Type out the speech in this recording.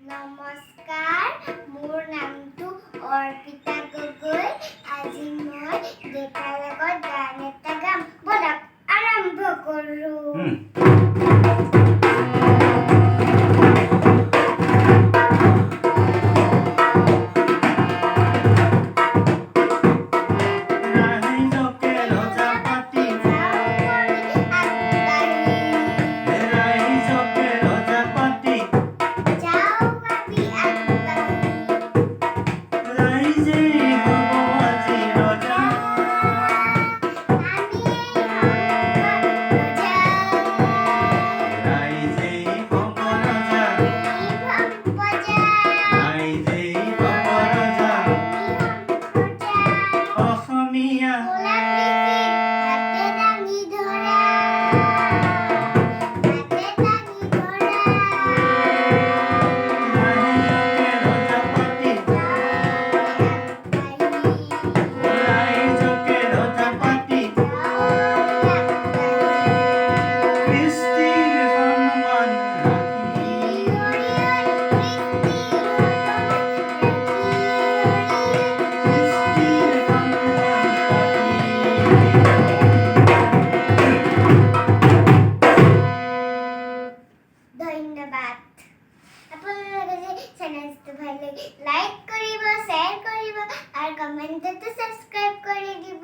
নমস্কাৰ, মোৰ নামটো অৰ্পিতা গগৈ। আজি মই দেউতাৰ লগত গান এটা গাম। ব'লক আৰম্ভ কৰোঁ। ধন্যবাদ। আপোনালোকে যে চেনেলটো ভাল লাগে লাইক কৰিব, শ্বেয়াৰ কৰিব আৰু কমেণ্টতো ছাবস্ক্ৰাইব কৰি দিব।